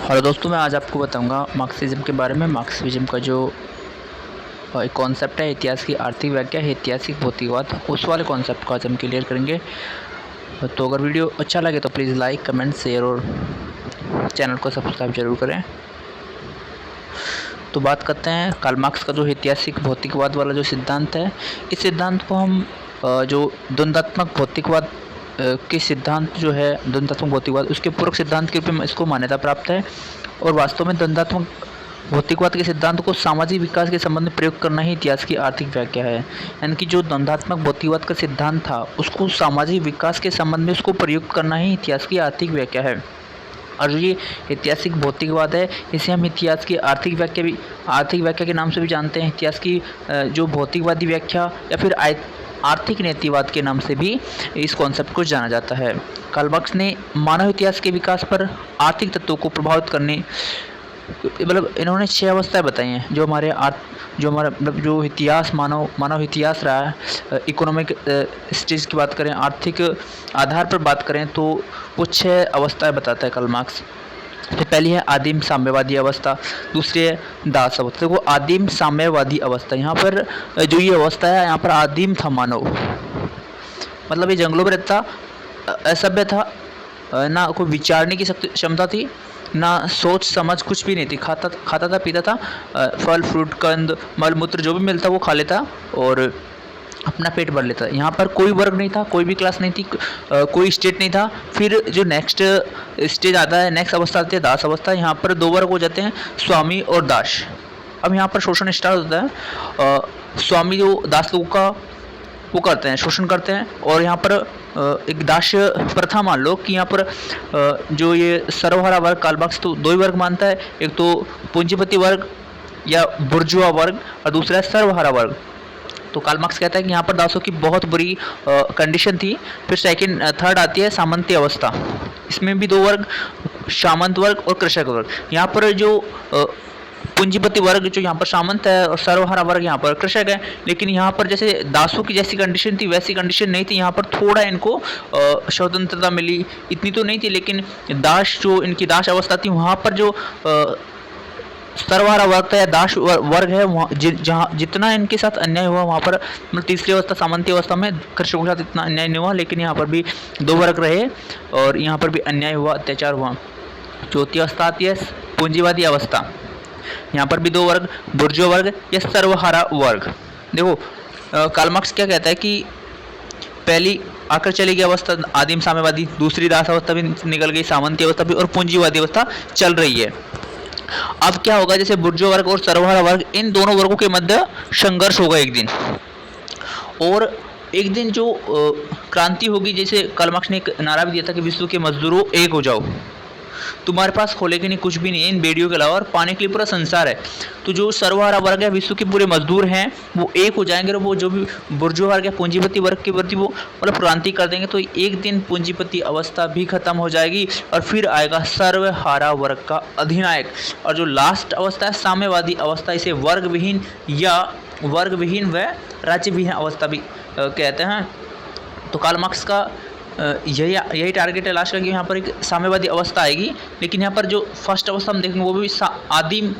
Hello दोस्तों, मैं आज आपको बताऊंगा मार्क्सिज्म के बारे में। मार्क्सिज्म का जो एक कॉन्सेप्ट है, इतिहास की आर्थिक व्याख्या है, ऐतिहासिक भौतिकवाद, उस वाले कॉन्सेप्ट को आज हम क्लियर करेंगे। तो अगर वीडियो अच्छा लगे तो प्लीज़ लाइक, कमेंट, शेयर और चैनल को सब्सक्राइब जरूर करें। तो बात करते हैं कार्ल मार्क्स का जो ऐतिहासिक भौतिकवाद वाला जो सिद्धांत है। इस सिद्धांत को हम जो द्वंद्वात्मक भौतिकवाद के सिद्धांत जो है, द्वंद्वात्मक भौतिकवाद, उसके पूरक सिद्धांत के रूप में इसको मान्यता प्राप्त है। और वास्तव में द्वंद्वात्मक भौतिकवाद के सिद्धांत को सामाजिक विकास के संबंध में प्रयोग करना ही इतिहास की आर्थिक व्याख्या है। यानी कि जो द्वंद्वात्मक भौतिकवाद का सिद्धांत था, उसको सामाजिक विकास के संबंध में उसको प्रयुक्त करना ही इतिहास की आर्थिक व्याख्या है। और जो ये ऐतिहासिक भौतिकवाद है, इसे हम इतिहास की आर्थिक व्याख्या के नाम से भी जानते हैं। इतिहास की जो भौतिकवादी व्याख्या या फिर आर्थिक नीतिवाद के नाम से भी इस कॉन्सेप्ट को जाना जाता है। कार्ल मार्क्स ने मानव इतिहास के विकास पर आर्थिक तत्वों को प्रभावित करने, मतलब इन्होंने 6 अवस्थाएं बताई हैं जो हमारा मतलब जो इतिहास मानव इतिहास रहा है। इकोनॉमिक स्टेज की बात करें, आर्थिक आधार पर बात करें, तो वो 6 अवस्थाएं बताता है कार्ल मार्क्स। तो पहली है आदिम साम्यवादी अवस्था, दूसरी है दास अवस्था। देखो, आदिम साम्यवादी अवस्था, यहाँ पर जो ये अवस्था है, यहाँ पर आदिम था मानव, मतलब ये जंगलों में रहता, असभ्य था, ना कोई विचारने की क्षमता थी, ना सोच समझ कुछ भी नहीं थी। खाता था, पीता था, फल फ्रूट कंद मल मूत्र जो भी मिलता वो खा लेता और अपना पेट भर लेता। यहाँ पर कोई वर्ग नहीं था, कोई भी क्लास नहीं थी, कोई स्टेट नहीं था। फिर जो नेक्स्ट स्टेज आता है, नेक्स्ट अवस्था आती है दास अवस्था। यहाँ पर 2 वर्ग हो जाते हैं, स्वामी और दास। अब यहाँ पर शोषण स्टार्ट होता है। स्वामी जो दास लोगों का वो करते हैं, शोषण करते हैं। और यहाँ पर एक दास्य प्रथा मान लो कि यहाँ पर जो ये सर्वहारा वर्ग, कार्ल मार्क्स तो 2 ही वर्ग मानता है, एक तो पूंजीपति वर्ग या बुर्जुआ वर्ग और दूसरा है सर्वहारा वर्ग। तो कार्ल मार्क्स कहता है कि यहाँ पर दासों की बहुत बुरी कंडीशन थी। फिर थर्ड आती है सामंती अवस्था, इसमें भी 2 वर्ग, सामंत वर्ग और कृषक वर्ग। यहाँ पर जो पूंजीपति वर्ग जो यहाँ पर सामंत है और सर्वहारा वर्ग यहाँ पर कृषक है। लेकिन यहाँ पर जैसे दासों की जैसी कंडीशन थी वैसी कंडीशन नहीं थी। यहाँ पर थोड़ा इनको स्वतंत्रता मिली, इतनी तो नहीं थी, लेकिन दास जो इनकी दास अवस्था थी, वहाँ पर जो सर्वहारा वर्ग था या दास वर्ग है, वहाँ जहाँ जितना इनके साथ अन्याय हुआ, वहाँ पर मतलब तीसरी अवस्था सामंती अवस्था में कृषकों के साथ इतना अन्याय नहीं हुआ, लेकिन यहाँ पर भी 2 वर्ग रहे और यहाँ पर भी अन्याय हुआ, अत्याचार हुआ। चौथी अवस्था आती है पूंजीवादी अवस्था, यहाँ पर भी 2 वर्ग, बुर्जुआ वर्ग या सर्वहारा वर्ग। देखो, कार्ल मार्क्स क्या कहता है कि पहली आकर चली गई अवस्था आदिम साम्यवादी, दूसरी दास अवस्था भी निकल गई, सामंती अवस्था भी, और पूंजीवादी अवस्था चल रही है। अब क्या होगा, जैसे बुर्जुआ वर्ग और सर्वहारा वर्ग, इन दोनों वर्गों के मध्य संघर्ष होगा एक दिन। और एक दिन जो क्रांति होगी, जैसे कार्ल मार्क्स ने एक नारा भी दिया था कि विश्व के मजदूरों एक हो जाओ, तुम्हारे पास खोले के लिए कुछ भी नहीं है इन बेड़ियों के अलावा, और पाने के लिए पूरा संसार है। तो जो सर्वहारा वर्ग है, विश्व के पूरे मजदूर हैं, वो एक हो जाएंगे और वो जो भी बुर्जुआ वर्ग है, पूंजीपति वर्ग के प्रति वो मतलब क्रांति कर देंगे। तो एक दिन पूंजीपति अवस्था भी खत्म हो जाएगी और फिर आएगा सर्वहारा वर्ग का अधिनायक। और जो लास्ट अवस्था है साम्यवादी अवस्था, इसे वर्गविहीन या वर्गविहीन व राज्यविहीन अवस्था भी कहते हैं। तो कार्ल मार्क्स का यही टारगेट है लास्ट का कि यहाँ पर एक साम्यवादी अवस्था आएगी। लेकिन यहाँ पर जो फर्स्ट अवस्था हम देखेंगे वो भी आदिम,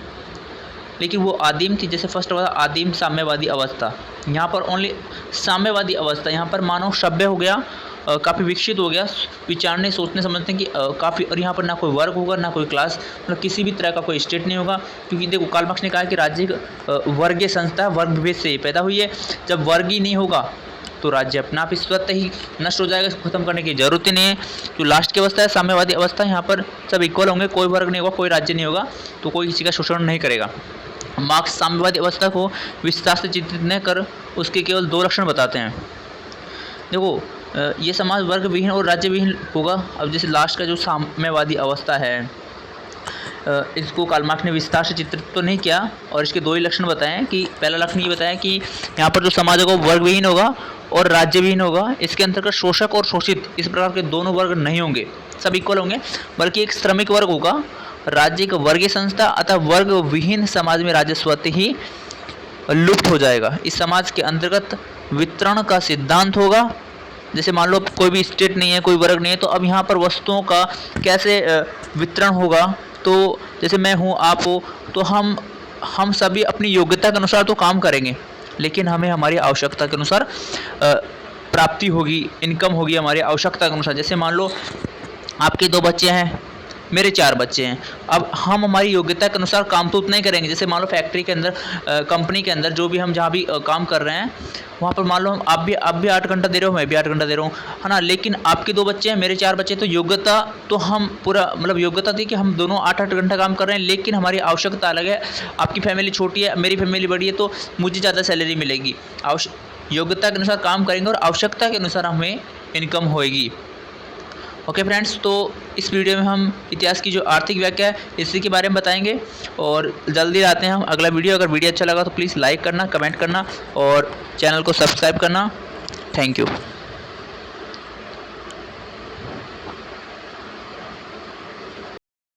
लेकिन वो आदिम थी। जैसे फर्स्ट अवस्था आदिम साम्यवादी अवस्था, यहाँ पर ओनली साम्यवादी अवस्था। यहाँ पर मानव सभ्य हो गया, काफ़ी विकसित हो गया, विचारने सोचने समझते हैं कि काफ़ी। और यहाँ पर ना कोई वर्ग होगा, ना कोई क्लास, मतलब किसी भी तरह का कोई स्टेट नहीं होगा। क्योंकि देखो, कार्ल मार्क्स ने कहा कि राज्य वर्गीय संस्था वर्ग विभेद से ही पैदा हुई है। जब वर्ग ही नहीं होगा तो राज्य अपना आप स्वतः ही नष्ट हो जाएगा, इसको खत्म करने की जरूरत ही नहीं है। जो लास्ट की अवस्था है साम्यवादी अवस्था, यहाँ पर सब इक्वल होंगे, कोई वर्ग नहीं होगा, कोई राज्य नहीं होगा, तो कोई किसी का शोषण नहीं करेगा। मार्क्स साम्यवादी अवस्था को विस्तार से चित्रित न कर उसके केवल 2 लक्षण बताते हैं। देखो, ये समाज वर्ग विहीन और राज्य विहीन होगा। अब जैसे लास्ट का जो साम्यवादी अवस्था है, इसको कार्ल मार्क्स ने विस्तार से चित्रित तो नहीं किया और इसके 2 ही लक्षण बताए हैं। कि पहला लक्षण ये बताया कि यहाँ पर जो समाज होगा वर्ग विहीन होगा और राज्य विहीन होगा। इसके अंतर्गत शोषक और शोषित इस प्रकार के दोनों वर्ग नहीं होंगे, सब इक्वल होंगे, बल्कि एक श्रमिक वर्ग होगा। राज्य एक वर्गीय संस्था अतः वर्ग विहीन समाज में राज्य स्वतः ही लुप्त हो जाएगा। इस समाज के अंतर्गत वितरण का सिद्धांत होगा। जैसे मान लो कोई भी स्टेट नहीं है, कोई वर्ग नहीं है, तो अब यहाँ पर वस्तुओं का कैसे वितरण होगा, तो जैसे मैं हूँ, आप हो, तो हम सभी अपनी योग्यता के अनुसार तो काम करेंगे, लेकिन हमें हमारी आवश्यकता के अनुसार प्राप्ति होगी, इनकम होगी हमारी आवश्यकता के अनुसार। जैसे मान लो आपके 2 बच्चे हैं, मेरे 4 बच्चे हैं। अब हम हमारी योग्यता के अनुसार काम तो उतना ही करेंगे। जैसे मान लो फैक्ट्री के अंदर, कंपनी के अंदर जो भी हम जहाँ भी काम कर रहे हैं, वहाँ पर मान लो आप भी 8 घंटा दे रहे हो, मैं भी 8 घंटा दे रहा हूँ, है ना। लेकिन आपके 2 बच्चे हैं, मेरे 4 बच्चे हैं, तो योग्यता तो हम पूरा मतलब योग्यता थी कि हम दोनों 8-8 घंटा काम कर रहे हैं, लेकिन हमारी आवश्यकता अलग है। आपकी फैमिली छोटी है, मेरी फैमिली बड़ी है, तो मुझे ज़्यादा सैलरी मिलेगी। योग्यता के अनुसार काम करेंगे और आवश्यकता के अनुसार हमें इनकम होएगी। ओके फ्रेंड्स, तो इस वीडियो में हम इतिहास की जो आर्थिक व्याख्या है इसी के बारे में बताएंगे, और जल्दी आते हैं हम अगला वीडियो। अगर वीडियो अच्छा लगा तो प्लीज़ लाइक करना, कमेंट करना और चैनल को सब्सक्राइब करना। Thank you.